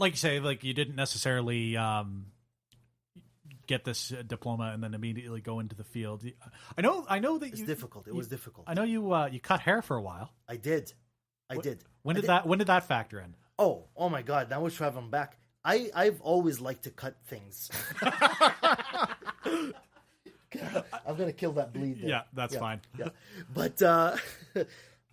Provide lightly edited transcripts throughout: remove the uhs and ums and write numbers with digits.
like you say, like you didn't necessarily get this diploma and then immediately go into the field. I know that it's difficult. It was difficult. I know you cut hair for a while. I did. When did that factor in? Oh my God! Now we're traveling back. I've always liked to cut things. I'm gonna kill that bleed there. Yeah, that's fine. Yeah, but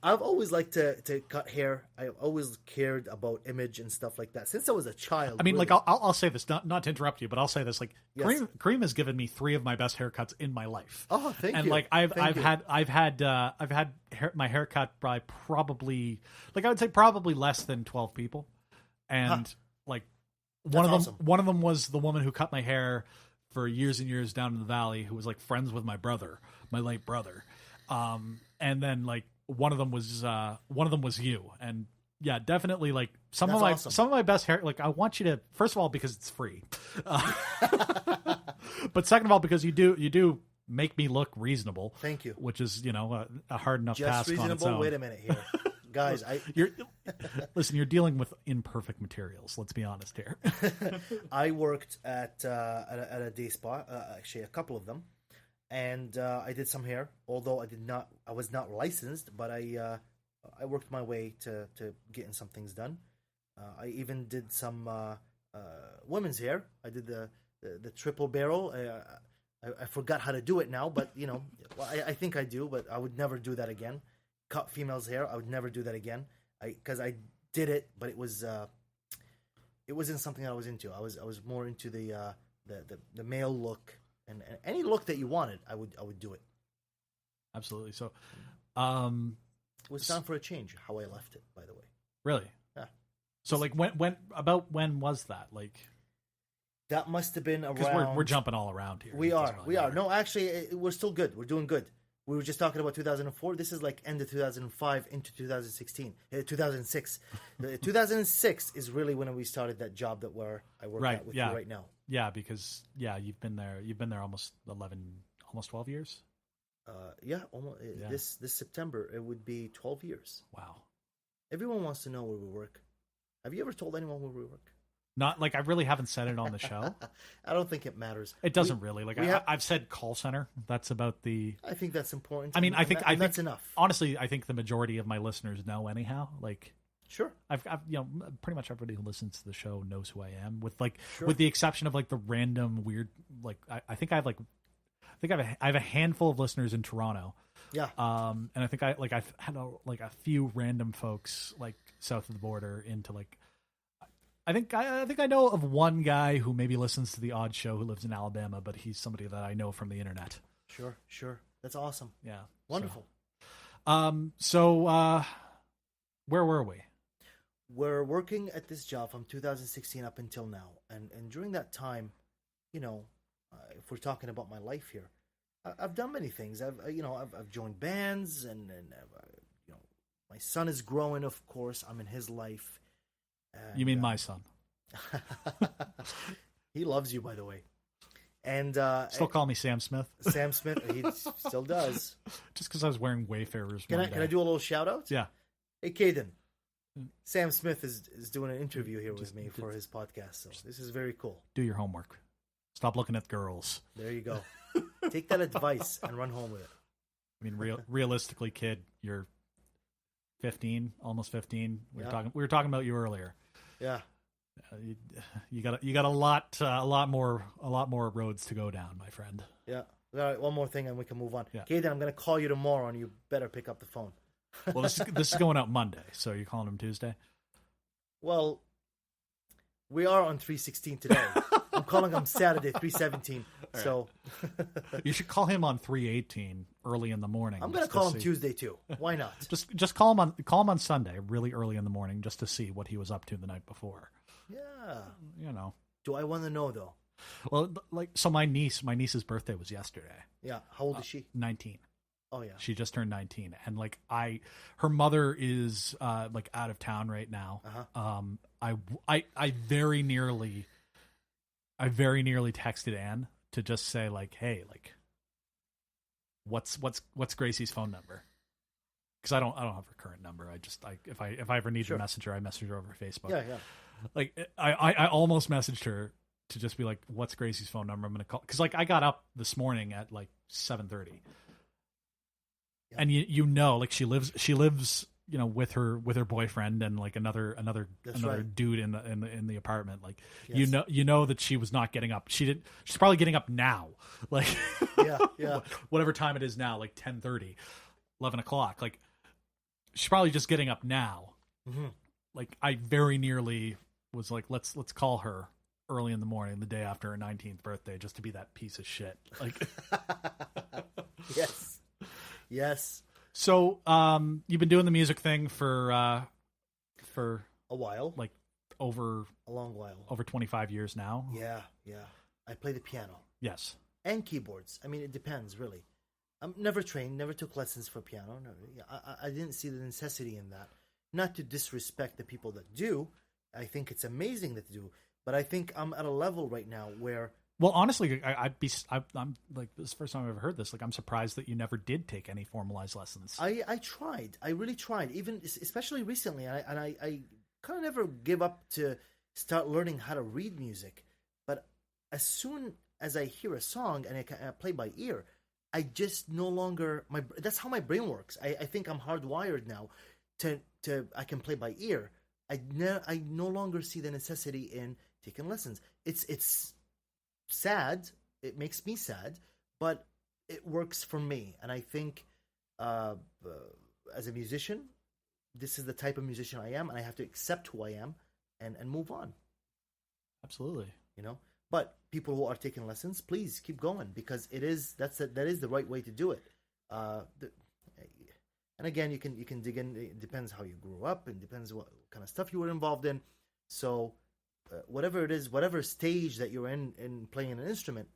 I've always liked to cut hair. I've always cared about image and stuff like that since I was a child. I mean, really. like I'll say this, not to interrupt you, but I'll say this: like Yes. Karim has given me 3 of my best haircuts in my life. Oh, thank you. And like I've had my haircut by probably, like I would say probably less than 12 people, and like one of them was the woman who cut my hair for years and years down in the valley, who was like friends with my brother, my late brother, and then like one of them was you, and yeah, definitely like some of my best hair. Like I want you to, first of all, because it's free, but second of all because you do make me look reasonable. Thank you. Which is a hard enough Just task reasonable. on its own. Wait a minute here, guys. Listen. You're dealing with imperfect materials. Let's be honest here. I worked at a day spa, actually a couple of them, and I did some hair. Although I was not licensed, but I worked my way to getting some things done. I even did some women's hair. I did the triple barrel. I forgot how to do it now, but I think I do. But I would never do that again. Cut females' hair. I would never do that again. Because I did it, but it wasn't something I was into. I was more into the male look, and any look that you wanted, I would do it. Absolutely. So, it was time for a change. How I left it, by the way. Really? Yeah. So, like, when was that? Like, that must have been around. Because we're jumping all around here. We are. No, actually, we're still good. We're doing good. We were just talking about 2004. This is like end of 2005 into 2016, 2006. 2006 is really when we started that job that I work at with you right now. Yeah, because you've been there almost 12 years. Almost. This September it would be 12 years. Wow. Everyone wants to know where we work. Have you ever told anyone where we work? Not like I really haven't said it on the show. I don't think it matters. It doesn't really. Like I've said call center. That's about the. I think that's important. I mean, I think that's enough. Honestly, I think the majority of my listeners know anyhow. Like, sure, I've pretty much everybody who listens to the show knows who I am. With the exception of like the random weird. Like I think I have a handful of listeners in Toronto. Yeah. And I think I've had a few random folks like south of the border into like. I think I know of one guy who maybe listens to the odd show who lives in Alabama, but he's somebody that I know from the internet. Sure. That's awesome. Yeah. Wonderful. So where were we? We're working at this job from 2016 up until now. And during that time, if we're talking about my life here, I've done many things. I've joined bands and my son is growing, of course. I'm in his life. And, you mean my son? He loves you, by the way. And still call me Sam Smith. Sam Smith, he still does. Just because I was wearing Wayfarers. Can I do a little shout out? Yeah. Hey, Caden. Sam Smith is doing an interview here with me for his podcast, so this is very cool. Do your homework. Stop looking at girls. There you go. Take that advice and run home with it. I mean, realistically, kid, you're 15, almost 15. We were talking about you earlier. Yeah. You got a lot more roads to go down, my friend. Yeah. All right, one more thing and we can move on. Yeah. Caden, I'm going to call you tomorrow and you better pick up the phone. Well, this is going out Monday, so you're calling him Tuesday? Well, we are on 3/16 today. I'm calling him Saturday, 3/17. Right. So you should call him on 3/18 early in the morning. I'm going to call him Tuesday too. Why not? just call him on Sunday, really early in the morning, just to see what he was up to the night before. Yeah. Do I want to know though? Well, so my niece's birthday was yesterday. Yeah. How old is she? 19. Oh yeah. She just turned 19, and her mother is out of town right now. Uh-huh. I very nearly texted Anne to just say hey, what's Gracie's phone number? Because I don't have her current number. If I ever need to message her, I message her over Facebook. Yeah. Like I almost messaged her to just be like, "What's Gracie's phone number? I'm gonna call." Because like I got up this morning at like 7:30, and like she lives with her boyfriend and like another dude in the apartment. Like you know that she was not getting up. She's probably getting up now. Like whatever time it is now, like 10:30, 11 o'clock. Like she's probably just getting up now. Mm-hmm. Like I very nearly was like, let's call her early in the morning, the day after her 19th birthday, just to be that piece of shit. Like, yes. So, you've been doing the music thing for a while, like a long while, over 25 years now. Yeah. I play the piano. Yes. And keyboards. I mean, it depends, really. I'm never trained, never took lessons for piano. I didn't see the necessity in that. Not to disrespect the people that do. I think it's amazing that they do. But I think I'm at a level right now where... Well, honestly, I'm like, this is the first time I've ever heard this. Like, I'm surprised that you never did take any formalized lessons. I tried. I really tried. Even, especially recently. And I kind of never give up to start learning how to read music. But as soon as I hear a song and I play by ear, I just no longer... that's how my brain works. I think I'm hardwired now to I can play by ear. I no longer see the necessity in taking lessons. It's sad. It makes me sad, but it works for me. And I think as a musician, this is the type of musician I am, and I have to accept who I am and move on. Absolutely. But people who are taking lessons, please keep going, because that is the right way to do it. And again, you can dig in. It depends how you grew up, and depends what kind of stuff you were involved in. So, whatever it is, whatever stage that you're in playing an instrument,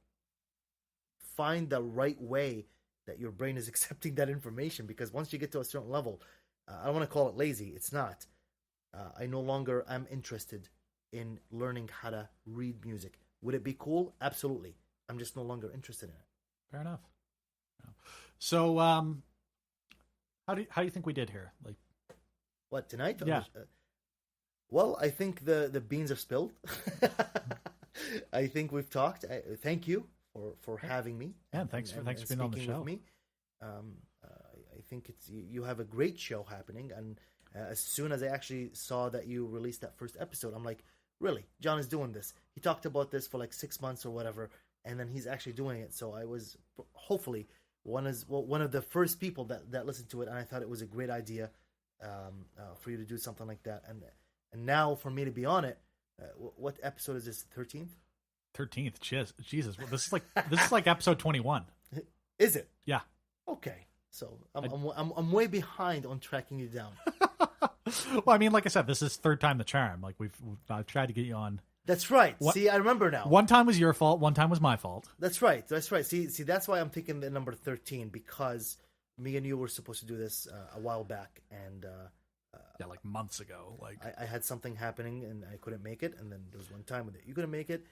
find the right way that your brain is accepting that information. Because once you get to a certain level, I don't want to call it lazy. It's not. I no longer am interested in learning how to read music. Would it be cool? Absolutely. I'm just no longer interested in it. Fair enough. So, how do you think we did here? Like, what, tonight? Yeah. Well, I think the beans are spilled. I think we've talked. Thank you for having me. Yeah, thanks for being on the show. With me. I think you have a great show happening, and as soon as I actually saw that you released that first episode, I'm like, really, John is doing this. He talked about this for like 6 months or whatever, and then he's actually doing it. So I was hopefully one of the first people that listened to it, and I thought it was a great idea for you to do something like that. And now for me to be on it, what episode is this? 13th? 13th. Jesus. Well, this is like episode 21. Is it? Yeah. Okay. So I'm way behind on tracking you down. Well, I mean, like I said, this is third time the charm. Like I've tried to get you on. That's right. See, I remember now. One time was your fault. One time was my fault. That's right. See, that's why I'm thinking the number 13, because me and you were supposed to do this a while back, and like months ago. Like I had something happening and I couldn't make it, and then there was one time that you couldn't make it,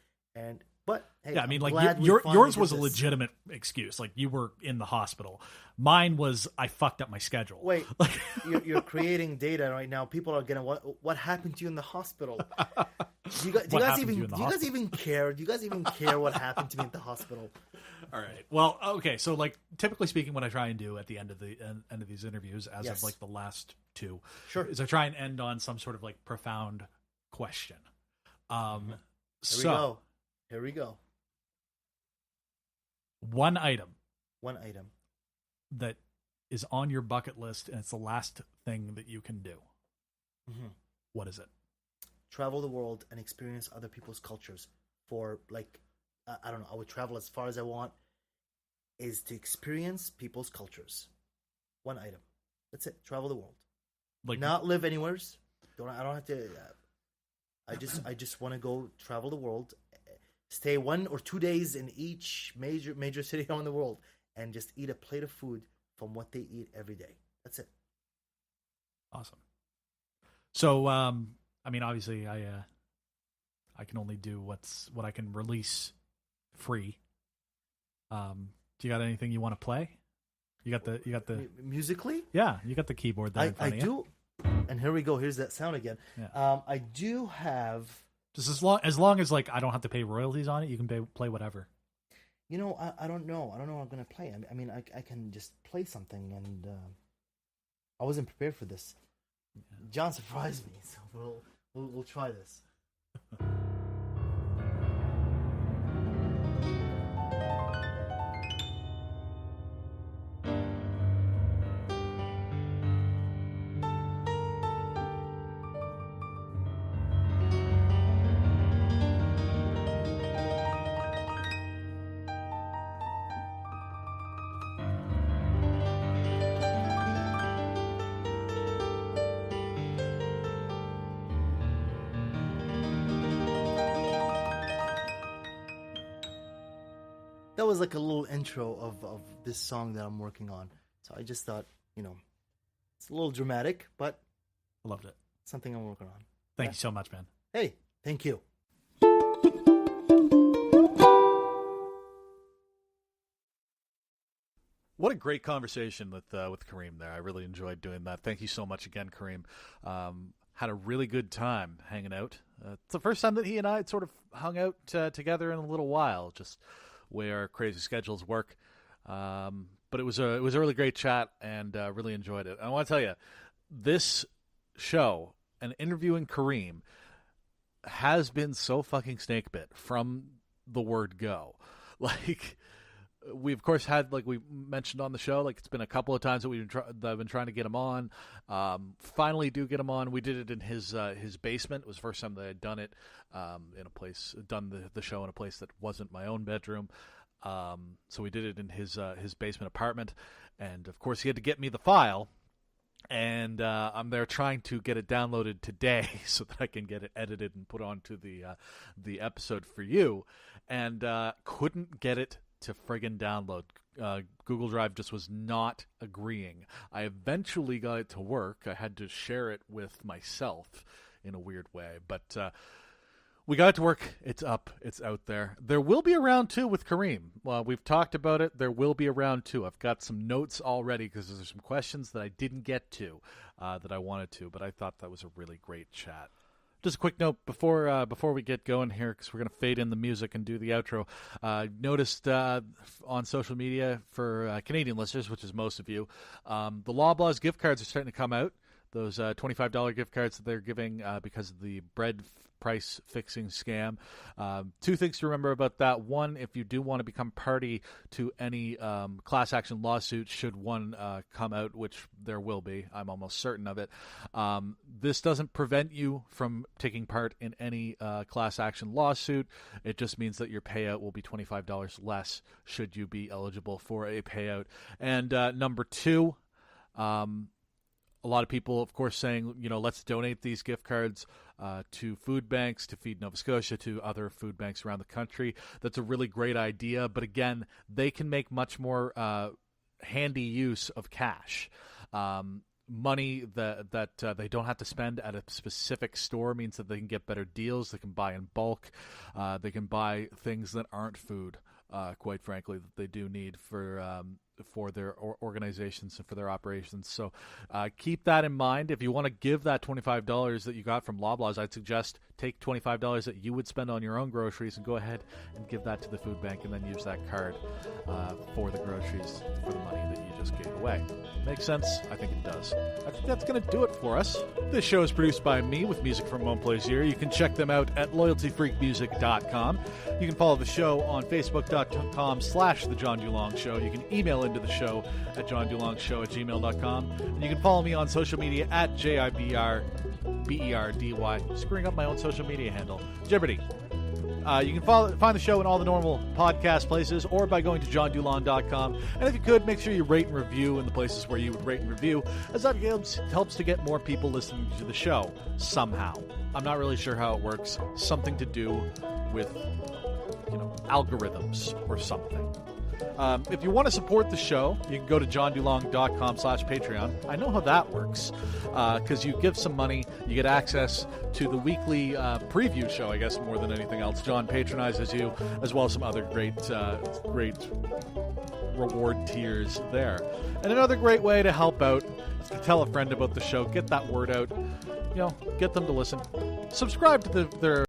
but hey, yeah, I mean, like yours was a legitimate excuse. Like you were in the hospital. Mine was I fucked up my schedule. Wait, you're creating data right now. People are gonna what happened to you in the hospital? Do you guys even care? Do you guys even care what happened to me at the hospital? All right. Well, okay. So, like, typically speaking, what I try and do at the end of these interviews, as of like the last two, sure, is I try and end on some sort of like profound question. Here we go. One item that is on your bucket list, and it's the last thing that you can do. Mm-hmm. What is it? Travel the world and experience other people's cultures for, like, I don't know, I would travel as far as I want, is to experience people's cultures. One item. That's it. Travel the world. Like, not live anywhere. I don't have to. I just want to go travel the world, stay 1 or 2 days in each major city around the world, and just eat a plate of food from what they eat every day. That's it. Awesome. So, I mean, obviously, I can only do what I can release free. Do you got anything you want to play? You got the musically? Yeah, you got the keyboard there in front of you. I And here we go. Here's that sound again. Yeah. I do have... Just as long as like I don't have to pay royalties on it, you can play whatever. You know, I don't know. I don't know what I'm going to play. I mean, I can just play something, and I wasn't prepared for this. Yeah. John surprised me, so we'll try this. That was like a little intro of this song that I'm working on. So I just thought, you know, it's a little dramatic, but I loved it. Something I'm working on. Thank you so much, man. Hey, thank you. What a great conversation with Karim there. I really enjoyed doing that. Thank you so much again, Karim. Had a really good time hanging out. It's the first time that he and I had sort of hung out together in a little while, just way our crazy schedules work. But it was a really great chat, and really enjoyed it. And I want to tell you, this show and interviewing Karim has been so fucking snake bit from the word go. Like, we of course had, like we mentioned on the show, like it's been a couple of times that I've been trying to get him on. Finally do get him on. We did it in his basement. It was the first time that I'd done it done the show in a place that wasn't my own bedroom. So we did it in his basement apartment, and of course he had to get me the file, and I'm there trying to get it downloaded today so that I can get it edited and put onto the episode for you, and couldn't get it to friggin' download. Google Drive just was not agreeing. I eventually got it to work. I had to share it with myself in a weird way, but we got it to work. It's up. It's out there. There will be a round 2 with Karim. Well, we've talked about it. There will be a round 2. I've got some notes already because there's some questions that I didn't get to that I wanted to, but I thought that was a really great chat. Just a quick note before we get going here, because we're going to fade in the music and do the outro. Noticed on social media for Canadian listeners, which is most of you, the Loblaws gift cards are starting to come out. Those $25 gift cards that they're giving because of the bread price fixing scam. 2 things to remember about that. One, if you do want to become party to any class action lawsuit, should one come out, which there will be, I'm almost certain of it, this doesn't prevent you from taking part in any class action lawsuit. It just means that your payout will be $25 less should you be eligible for a payout. And number 2, a lot of people, of course, saying, you know, let's donate these gift cards to food banks, to Feed Nova Scotia, to other food banks around the country. That's a really great idea. But again, they can make much more handy use of cash. Money that they don't have to spend at a specific store means that they can get better deals. They can buy in bulk. They can buy things that aren't food, quite frankly, that they do need for their organizations and for their operations. So keep that in mind. If you want to give that $25 that you got from Loblaws, I'd suggest take $25 that you would spend on your own groceries and go ahead and give that to the food bank, and then use that card for the groceries for the money that you just gave away. Makes sense? I think it does. I think that's going to do it for us. This show is produced by me with music from Mon Plaisir. You can check them out at loyaltyfreakmusic.com. You can follow the show on facebook.com/The John Dulong Show. You can email into the show at johndulangshow@gmail.com. And you can follow me on social media at JIBRBERDY. Screwing up my own social media handle. Jeopardy! You can find the show in all the normal podcast places, or by going to johndulong.com. And if you could, make sure you rate and review in the places where you would rate and review, as that helps to get more people listening to the show somehow. I'm not really sure how it works. Something to do with, algorithms or something. If you want to support the show, you can go to johndulong.com/Patreon. I know how that works, because you give some money, you get access to the weekly preview show, I guess, more than anything else. John patronizes you, as well as some other great reward tiers there. And another great way to help out is to tell a friend about the show, get that word out, get them to listen. Subscribe to their